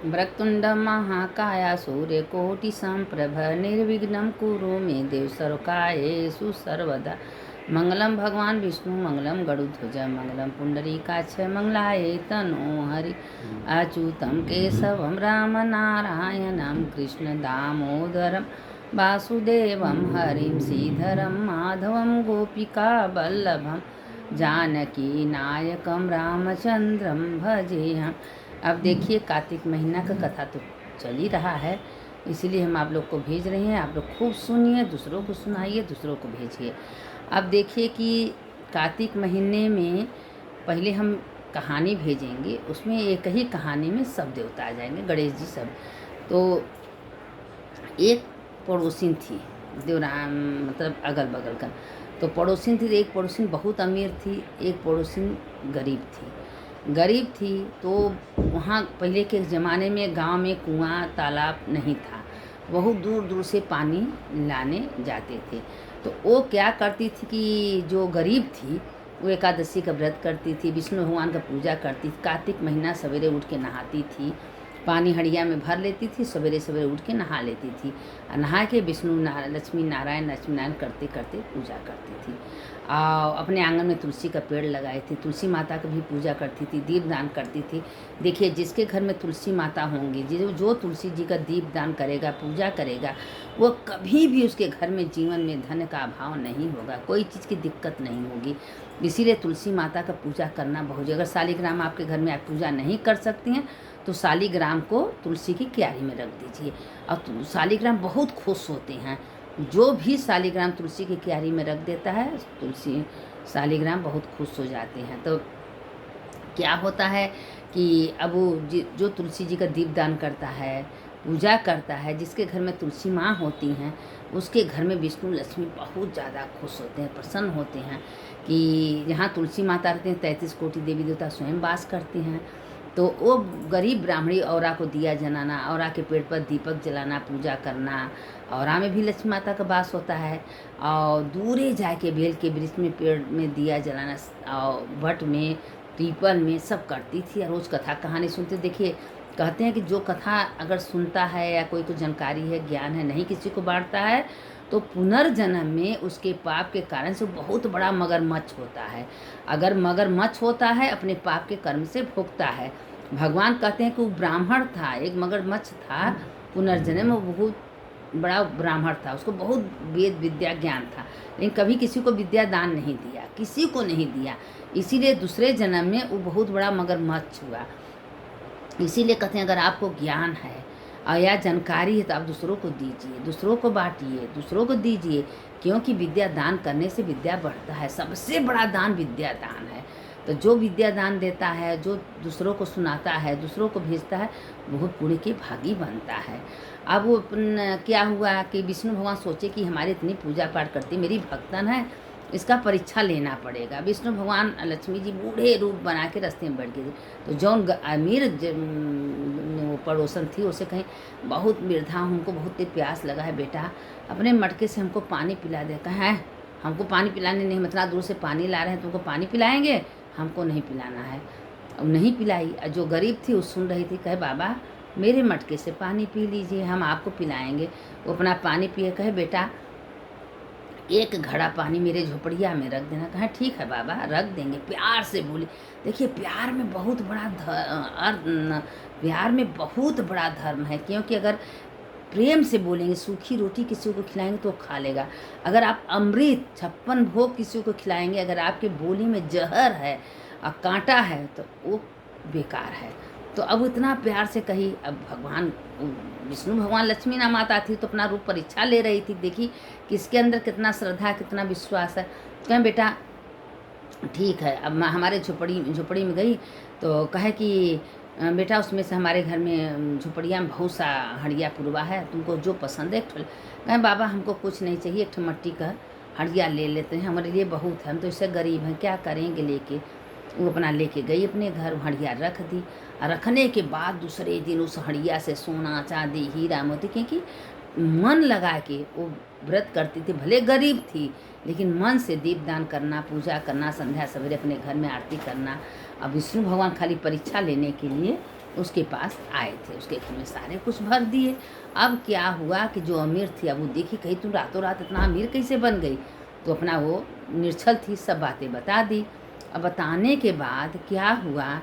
वक्रतुंड महाकाय सूर्यकोटिसम्प्रभ निर्विघ्नं कुरु मे देव सर्वकार्येषु सर्वदा। मंगलम भगवान विष्णु मंगलम गरुध्वज मंगलम पुंडरीकाक्ष मंगलाय तनो हरि। अच्युतं केशवं राम नारायणं कृष्ण दामोदरं वासुदेवं हरिं श्रीधरं माधवं गोपिका वल्लभं जानकी नायकं रामचंद्रं भजेहम्। अब देखिए, कार्तिक महीना का कथा तो चल ही रहा है, इसीलिए हम आप लोग को भेज रहे हैं। आप लोग खूब सुनिए, दूसरों को सुनाइए, दूसरों को भेजिए। अब देखिए कि कार्तिक महीने में पहले हम कहानी भेजेंगे, उसमें एक ही कहानी में सब देवता आ जाएंगे, गणेश जी सब। तो एक पड़ोसिन थी, देवराम मतलब अगल बगल का। तो पड़ोसिन थी, एक पड़ोसिन बहुत अमीर थी, एक पड़ोसिन गरीब थी। तो वहाँ पहले के ज़माने में गांव में कुआं तालाब नहीं था, बहुत दूर दूर से पानी लाने जाते थे। तो वो क्या करती थी कि जो गरीब थी वो एकादशी का व्रत करती थी, विष्णु भगवान का पूजा करती थी। कार्तिक महीना सवेरे उठ के नहाती थी, पानी हड़िया में भर लेती थी, सवेरे सवेरे उठ के नहा लेती थी। और नहा के लक्ष्मी नारायण करते करते पूजा करती थी। अपने आंगन में तुलसी का पेड़ लगाए थे, तुलसी माता की भी पूजा करती थी, दीप दान करती थी। देखिए, जिसके घर में तुलसी माता होंगी, जो तुलसी जी का दीप दान करेगा, पूजा करेगा, वो कभी भी उसके घर में जीवन में धन का अभाव नहीं होगा, कोई चीज़ की दिक्कत नहीं होगी। इसीलिए तुलसी माता का पूजा करना बहुत। अगर शालिग्राम आपके घर में आप पूजा नहीं कर सकती हैं तो शालिग्राम को तुलसी की क्यारी में रख दीजिए। और शालिग्राम बहुत खुश होते हैं, जो भी शालिग्राम तुलसी की क्यारी में रख देता है, तुलसी शालिग्राम बहुत खुश हो जाते हैं। तो क्या होता है कि अब वो जो तुलसी जी का दीप दान करता है, पूजा करता है, जिसके घर में तुलसी माँ होती हैं, उसके घर में विष्णु लक्ष्मी बहुत ज़्यादा खुश होते हैं, प्रसन्न होते हैं। कि जहाँ तुलसी माता रहते हैं 33 कोटि देवी देवता स्वयं वास करते हैं। तो वो गरीब ब्राह्मणी औरा को दिया जलाना, औरा के पेड़ पर दीपक जलाना, पूजा करना। औरा में भी लक्ष्मी माता का वास होता है। और दूरे जाके बेल के वृक्ष में, पेड़ में दिया जलाना, और वट में, पीपल में सब करती थी। और रोज़ कथा कहानी सुनते। देखिए, कहते हैं कि जो कथा अगर सुनता है या कोई जानकारी है, ज्ञान है, नहीं किसी को बांटता है, तो पुनर्जन्म में उसके पाप के कारण से बहुत बड़ा मगरमच्छ होता है। अगर मगरमच्छ होता है, अपने पाप के कर्म से भुगता है। भगवान कहते हैं कि वो ब्राह्मण था, एक मगरमच्छ था पुनर्जन्म में, वो बहुत बड़ा ब्राह्मण था, उसको बहुत वेद विद्या ज्ञान था, लेकिन कभी किसी को विद्या दान नहीं दिया, किसी को नहीं दिया। इसीलिए दूसरे जन्म में वो बहुत बड़ा मगरमच्छ हुआ। इसीलिए कहते हैं अगर आपको ज्ञान है और या जानकारी है तो आप दूसरों को दीजिए, दूसरों को बांटिए, दूसरों को दीजिए, क्योंकि विद्या दान करने से विद्या बढ़ता है। सबसे बड़ा दान विद्या दान है। तो जो विद्या दान देता है, जो दूसरों को सुनाता है, दूसरों को भेजता है, बहुत पुण्य के भागी बनता है। अब वो क्या हुआ कि विष्णु भगवान सोचे कि हमारी इतनी पूजा पाठ करती, मेरी भक्तन है, इसका परीक्षा लेना पड़ेगा। विष्णु भगवान लक्ष्मी जी बूढ़े रूप बना के रास्ते में बैठ गए। तो जौन अमीर वो पड़ोसन थी, उसे कहीं बहुत वृद्धा हूँ, हमको बहुत प्यास लगा है, बेटा अपने मटके से हमको पानी पिला दे। कहा है, हमको पानी पिलाने नहीं, इतना दूर से पानी ला रहे हैं, तुमको पानी पिलाएंगे, हमको नहीं पिलाना है। अब नहीं पिलाई। जो गरीब थी वो सुन रही थी, कहे बाबा मेरे मटके से पानी पी लीजिए, हम आपको पिलाएंगे। वो अपना पानी पिए, कहे बेटा एक घड़ा पानी मेरे झोपड़िया में रख देना। कहा ठीक है बाबा, रख देंगे, प्यार से बोली। देखिए, प्यार में बहुत बड़ा धर्म है, क्योंकि अगर प्रेम से बोलेंगे, सूखी रोटी किसी को खिलाएंगे तो खा लेगा। अगर आप अमृत 56 भोग किसी को खिलाएंगे, अगर आपके बोली में जहर है और कांटा है, तो वो बेकार है। तो अब इतना प्यार से कही। अब भगवान विष्णु भगवान लक्ष्मी ना माता थी, तो अपना रूप परीक्षा ले रही थी, देखी किसके अंदर कितना श्रद्धा, कितना विश्वास है। कहें बेटा ठीक है। अब मैं हमारे झोपड़ी में गई तो कहे कि बेटा उसमें से हमारे घर में झोपड़िया में बहुत सा हड़िया पुरवा है, तुमको जो पसंद है। कहें बाबा हमको कुछ नहीं चाहिए, एक मट्टी का हड़िया ले लेते हैं, हमारे लिए बहुत है, हम तो इससे गरीब हैं, क्या करेंगे लेके। वो अपना लेके गई अपने घर, हड़िया रख दी। और रखने के बाद दूसरे दिन उस हड़िया से सोना चांदी हीरा मोती, क्योंकि मन लगा के वो व्रत करती थी, भले गरीब थी, लेकिन मन से दीपदान करना, पूजा करना, संध्या सवेरे अपने घर में आरती करना। अब विष्णु भगवान खाली परीक्षा लेने के लिए उसके पास आए थे, उसके घर में सारे कुछ भर दिए। अब क्या हुआ कि जो अमीर थी, अब वो देखी कहीं तुम रातों रात इतना अमीर कैसे बन गई, तो अपना वो निर्छल थी, सब बातें बता दी। अब बताने के बाद क्या हुआ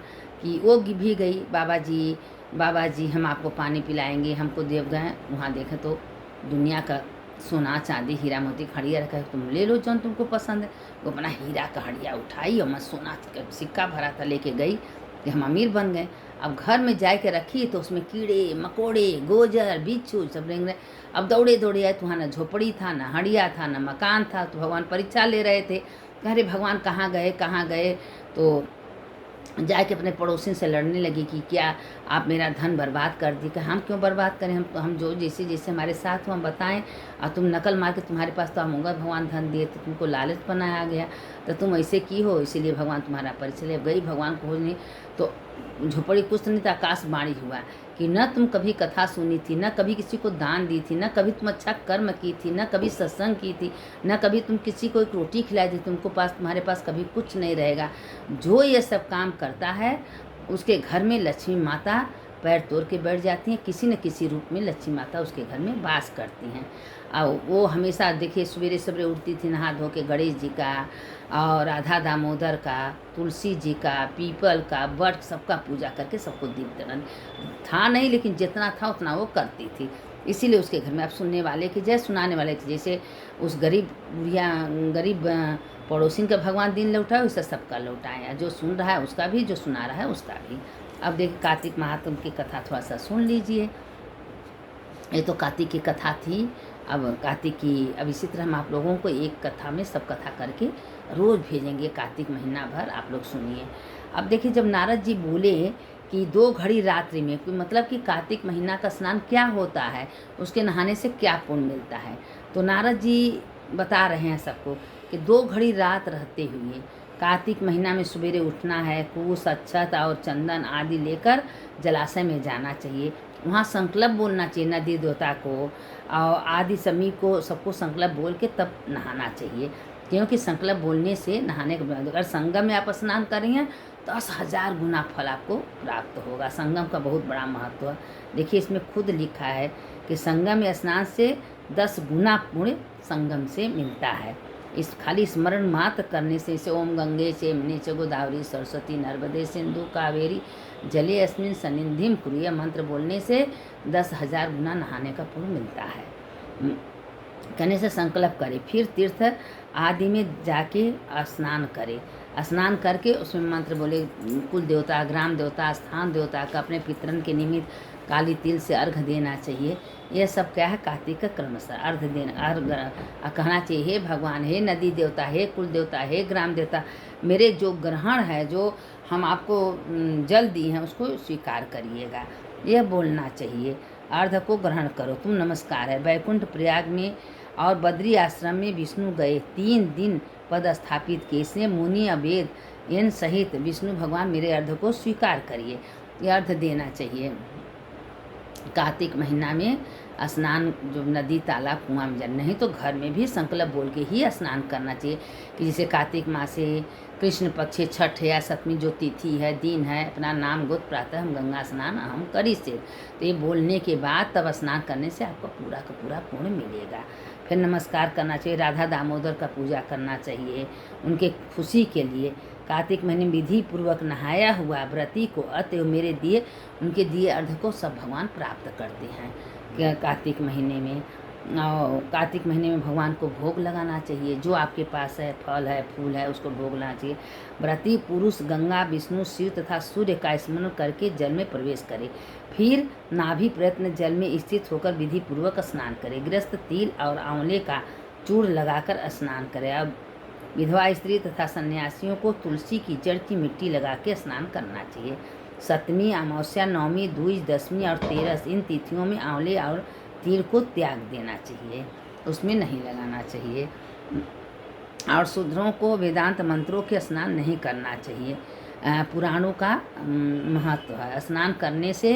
कि वो भी गई, बाबा जी हम आपको पानी पिलाएंगे, हमको देव गए। वहाँ देखें तो दुनिया का सोना चांदी हीरा मोती खड़िया रखा है, तुम ले लो जौन तुमको पसंद है। वो अपना हीरा का हड़िया उठाई और मैं सोना का सिक्का भरा था लेके गई कि हम अमीर बन गए। अब घर में जा के रखी तो उसमें कीड़े मकोड़े गोजर बिच्छू सब रेंग रहे। अब दौड़े दौड़े आए तो वहाँ ना झोपड़ी था, ना हड़िया था, ना मकान था। तो भगवान परीक्षा ले रहे थे, अरे भगवान कहाँ गए। तो जाके अपने पड़ोसी से लड़ने लगी कि क्या आप मेरा धन बर्बाद कर दी। कि हम क्यों बर्बाद करें, हम जो जैसे जैसे हमारे साथ हो हम बताएं, और तुम नकल मार के तुम्हारे पास तो हम भगवान धन दिए, तो तुमको लालच बनाया गया, तो तुम ऐसे की हो, इसीलिए भगवान तुम्हारा परिचय ले गई भगवान को खोजने। तो झोपड़ी कुछ नहीं था, आकाशवाणी हुआ कि न तुम कभी कथा सुनी थी, न कभी किसी को दान दी थी, न कभी तुम अच्छा कर्म की थी, न कभी सत्संग की थी, न कभी तुम किसी को एक रोटी खिलाई थी, तुम्हारे पास कभी कुछ नहीं रहेगा। जो ये सब काम करता है उसके घर में लक्ष्मी माता पैर तोड़ के बैठ जाती हैं, किसी न किसी रूप में लक्ष्मी माता उसके घर में वास करती हैं। और वो हमेशा देखिए सवेरे सवेरे उठती थी, नहा धो के गणेश जी का और राधा दामोदर का, तुलसी जी का, पीपल का, वट सबका पूजा करके सबको दीप देना था नहीं, लेकिन जितना था उतना वो करती थी। इसीलिए उसके घर में आप सुनने वाले की जय, सुनाने वाले की जैसे उस गरीब पड़ोसी का भगवान दिन लौटाए, वैसे सबका लौटाया, जो सुन रहा है उसका भी, जो सुना रहा है उसका भी। अब देखिए कार्तिक महात्म की कथा थोड़ा सा सुन लीजिए। ये तो कार्तिक की कथा थी। अब कार्तिक की, अब इसी तरह हम आप लोगों को एक कथा में सब कथा करके रोज़ भेजेंगे कार्तिक महीना भर, आप लोग सुनिए। अब देखिए जब नारद जी बोले कि 2 घड़ी रात्रि में, कोई मतलब कि कार्तिक महीना का स्नान क्या होता है, उसके नहाने से क्या पुण्य मिलता है, तो नारद जी बता रहे हैं सबको कि 2 घड़ी रात रहते हुए कार्तिक महीना में सवेरे उठना है, कुश अक्षत और चंदन आदि लेकर जलाशय में जाना चाहिए। वहाँ संकल्प बोलना चाहिए नदी देवता को और आदि समी को, सबको संकल्प बोल के तब नहाना चाहिए, क्योंकि संकल्प बोलने से नहाने के बाद अगर संगम में आप स्नान करेंगे 10,000 गुना फल आपको प्राप्त होगा। संगम का बहुत बड़ा महत्व है। देखिए इसमें खुद लिखा है कि संगम में स्नान से 10 गुना पुण्य संगम से मिलता है। इस खाली स्मरण मात्र करने से, इसे ओम गंगे च यमुने च गोदावरी सरस्वती नर्मदे सिंधु कावेरी जले अस्मिन सन्निधिम कुरु, यह मंत्र बोलने से 10,000 गुना नहाने का पुण्य मिलता है। कहने से संकल्प करे, फिर तीर्थ आदि में जाके स्नान करे, स्नान करके उसमें मंत्र बोले, कुल देवता, ग्राम देवता, स्थान देवता का अपने पितरन के निमित्त काली तिल से अर्घ देना चाहिए। यह सब क्या है, कार्तिक का क्रमशः अर्घ कहना चाहिए, हे भगवान, हे नदी देवता, हे कुल देवता, हे ग्राम देवता, मेरे जो ग्रहण है, जो हम आपको जल दी हैं उसको स्वीकार करिएगा, यह बोलना चाहिए। अर्घ को ग्रहण करो, तुम नमस्कार है। वैकुंठ प्रयाग में और बद्री आश्रम में विष्णु गए, 3 दिन पद स्थापित किए, इसलिए मुनि अवेद इन सहित विष्णु भगवान मेरे अर्घ को स्वीकार करिए, यह अर्घ देना चाहिए। कार्तिक महीना में स्नान जो नदी तालाब कुआं में जाना, नहीं तो घर में भी संकल्प बोल के ही स्नान करना चाहिए। कि जैसे कार्तिक माह से कृष्ण पक्ष छठ या सप्तमी जो तिथि है, दिन है, अपना नाम गोत्र प्रातः हम गंगा स्नान हम करी से, तो ये बोलने के बाद तब स्नान करने से आपको पूरा का पूरा पुण्य मिलेगा। फिर नमस्कार करना चाहिए, राधा दामोदर का पूजा करना चाहिए उनके खुशी के लिए। कार्तिक महीने में विधि पूर्वक नहाया हुआ व्रती को अतएव मेरे दिए उनके दिए अर्घ को सब भगवान प्राप्त करते हैं। कार्तिक महीने में कार्तिक महीने में भगवान को भोग लगाना चाहिए, जो आपके पास है, फल है, फूल है, उसको भोग लगाना चाहिए। व्रती पुरुष गंगा, विष्णु, शिव तथा सूर्य का स्मरण करके जल में प्रवेश करे, फिर नाभि प्रयत्न जल में स्थित होकर विधि पूर्वक स्नान करे। गृहस्थ तिल और आंवले का चूर्ण लगाकर स्नान करे। अब विधवा स्त्री तथा सन्यासियों को तुलसी की जड़ की मिट्टी लगा के स्नान करना चाहिए। सप्तमी, अमावस्या, नवमी, द्विज, दशमी और 13 इन तिथियों में आंवले और तिल को त्याग देना चाहिए, उसमें नहीं लगाना चाहिए। और शूद्रों को वेदांत मंत्रों के स्नान नहीं करना चाहिए। पुराणों का महत्व है, स्नान करने से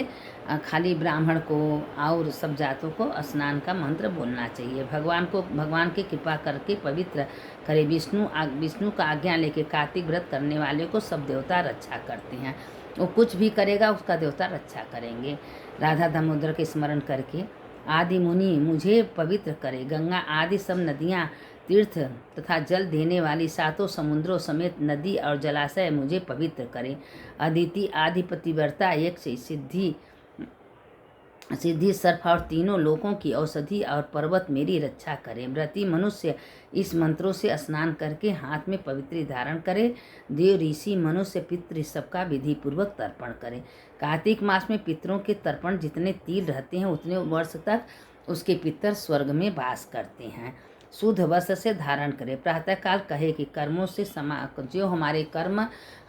खाली ब्राह्मण को और सब जातों को स्नान का मंत्र बोलना चाहिए। भगवान की कृपा करके पवित्र करे। विष्णु का आज्ञा लेके कार्तिक व्रत करने वाले को सब देवता रक्षा करते हैं। वो कुछ भी करेगा उसका देवता रक्षा करेंगे। राधा दामोदर के स्मरण करके आदि मुनि मुझे पवित्र करे, गंगा आदि सब नदियाँ तीर्थ तथा जल देने वाली सातों समुद्रों समेत नदी और जलाशय मुझे पवित्र करे। अदिति आदि पतिव्रता एक से सिद्धि सर्प और तीनों लोकों की औषधि और पर्वत मेरी रक्षा करे। व्रती मनुष्य इस मंत्रों से स्नान करके हाथ में पवित्री धारण करे। देव ऋषि मनुष्य पितृ सबका विधि पूर्वक तर्पण करे। कार्तिक मास में पितरों के तर्पण जितने तिल रहते हैं उतने वर्ष तक उसके पितर स्वर्ग में वास करते हैं। शुद्ध वस्त्र से धारण करे। प्रातःकाल कहे कि कर्मों से जो हमारे कर्म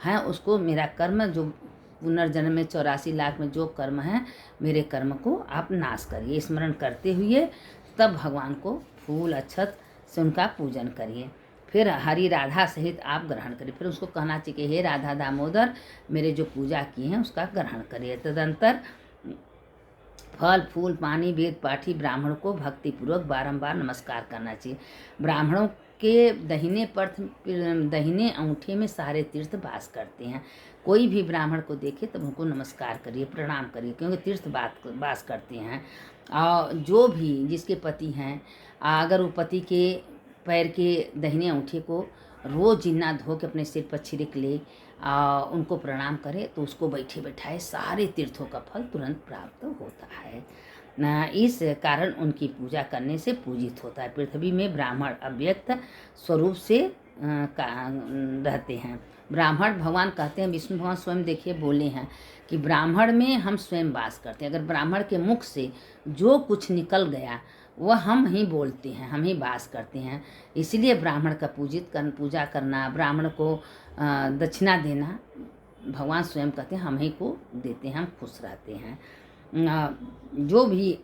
हैं उसको, मेरा कर्म जो पुनर्जन्म में 84 लाख में जो कर्म है मेरे कर्म को आप नाश करिए। स्मरण करते हुए तब भगवान को फूल अक्षत से उनका पूजन करिए। फिर हरि राधा सहित आप ग्रहण करिए। फिर उसको कहना चाहिए कि हे राधा दामोदर, मेरे जो पूजा की हैं उसका ग्रहण करिए। तदंतर फल फूल पानी वेद पाठी ब्राह्मण को भक्तिपूर्वक बारंबार नमस्कार करना चाहिए। ब्राह्मणों के दाहिने अंगूठे में सारे तीर्थ वास करते हैं। कोई भी ब्राह्मण को देखे तब उनको नमस्कार करिए, प्रणाम करिए, क्योंकि तीर्थ वास करते हैं। और जो भी जिसके पति हैं, अगर वो पति के पैर के दाहिने अंगूठे को रोज जिन्ना धो के अपने सिर पर छिड़क ले, उनको प्रणाम करे तो उसको बैठे बैठाए सारे तीर्थों का फल तुरंत प्राप्त होता है। इस कारण उनकी पूजा करने से पूजित होता है। पृथ्वी में ब्राह्मण अव्यक्त स्वरूप से रहते हैं। ब्राह्मण भगवान कहते हैं, विष्णु भगवान स्वयं देखिए बोले हैं कि ब्राह्मण में हम स्वयं वास करते हैं। अगर ब्राह्मण के मुख से जो कुछ निकल गया वह हम ही बोलते हैं, हम ही वास करते हैं। इसलिए ब्राह्मण का पूजा करना, ब्राह्मण को दक्षिणा देना, भगवान स्वयं कहते हैं हम ही को देते हैं, हम खुश रहते हैं। जो भी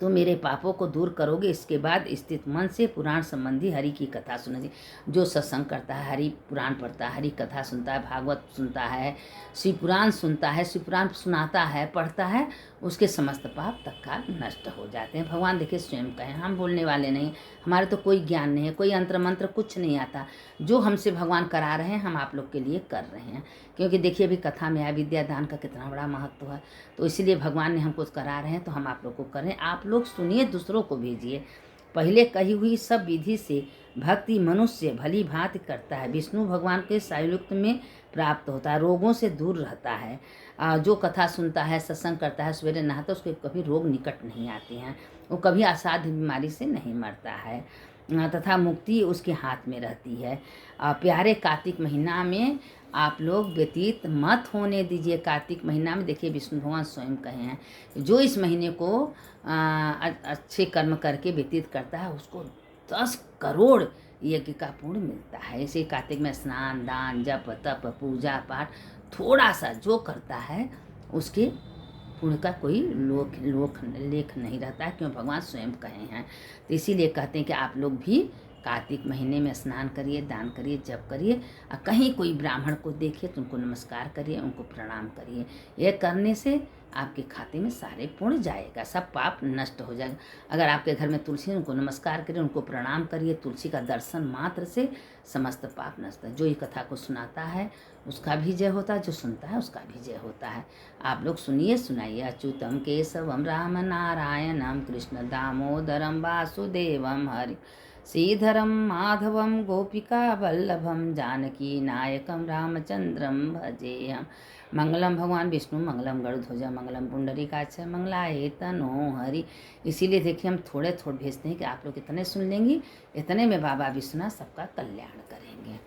तो मेरे पापों को दूर करोगे, इसके बाद स्थित मन से पुराण संबंधी हरि की कथा सुना चाहिए। जो सत्संग करता है, हरि पुराण पढ़ता है, हरि कथा सुनता है, भागवत सुनता है, शिव पुराण सुनता है, शिव पुराण सुनाता है, पढ़ता है, उसके समस्त पाप तत्काल नष्ट हो जाते हैं। भगवान देखिए स्वयं कहें, हम बोलने वाले नहीं, हमारे तो कोई ज्ञान नहीं है, कोई यंत्र मंत्र कुछ नहीं आता। जो हमसे भगवान करा रहे हैं हम आप लोग के लिए कर रहे हैं। क्योंकि देखिए अभी कथा में है विद्या दान का कितना बड़ा महत्व है, तो इसीलिए भगवान ने हमको करा रहे हैं तो हम आप लोग को करें। आप लोग सुनिए, दूसरों को भेजिए। पहले कही हुई सब विधि से भक्ति मनुष्य भली भांति करता है, विष्णु भगवान के सायुक्त में प्राप्त होता है, रोगों से दूर रहता है। जो कथा सुनता है, सत्संग करता है, सवेरे नहाता है, उसके कभी रोग निकट नहीं आते हैं, वो कभी असाध्य बीमारी से नहीं मरता है, तथा मुक्ति उसके हाथ में रहती है। प्यारे कार्तिक महीना में आप लोग व्यतीत मत होने दीजिए। कार्तिक महीना में देखिए विष्णु भगवान स्वयं कहे हैं, जो इस महीने को अच्छे कर्म करके व्यतीत करता है उसको 10 करोड़ यज्ञ का पुण्य मिलता है। इसे कार्तिक में स्नान दान जप तप पूजा पाठ थोड़ा सा जो करता है उसके पुण्य का कोई लेख नहीं रहता है, क्यों भगवान स्वयं कहे हैं। तो इसीलिए कहते हैं कि आप लोग भी कार्तिक महीने में स्नान करिए, दान करिए, जप करिए, और कहीं कोई ब्राह्मण को देखिए तो उनको नमस्कार करिए, उनको प्रणाम करिए। यह करने से आपके खाते में सारे पुण्य जाएगा, सब पाप नष्ट हो जाएगा। अगर आपके घर में तुलसी है, उनको नमस्कार करिए, उनको प्रणाम करिए। तुलसी का दर्शन मात्र से समस्त पाप नष्ट है। जो ये कथा को सुनाता है उसका भी जय होता है, जो सुनता है उसका भी जय होता है। आप लोग सुनिए, सुनाइए। अच्युतम केशवम राम नारायणम कृष्ण दामोदरम वासुदेवम हरि श्रीधरम माधवम गोपिका वल्लभम जानकी नायकम रामचंद्रम भजेयम। मंगलम भगवान विष्णु मंगलम गरुध्वज मंगलम पुंडरीकाक्ष मंगलाय तनो हरि। इसीलिए देखिए हम थोड़े भेजते हैं कि आप लोग इतने सुन लेंगी, इतने में बाबा विश्वनाथ सबका कल्याण करेंगे।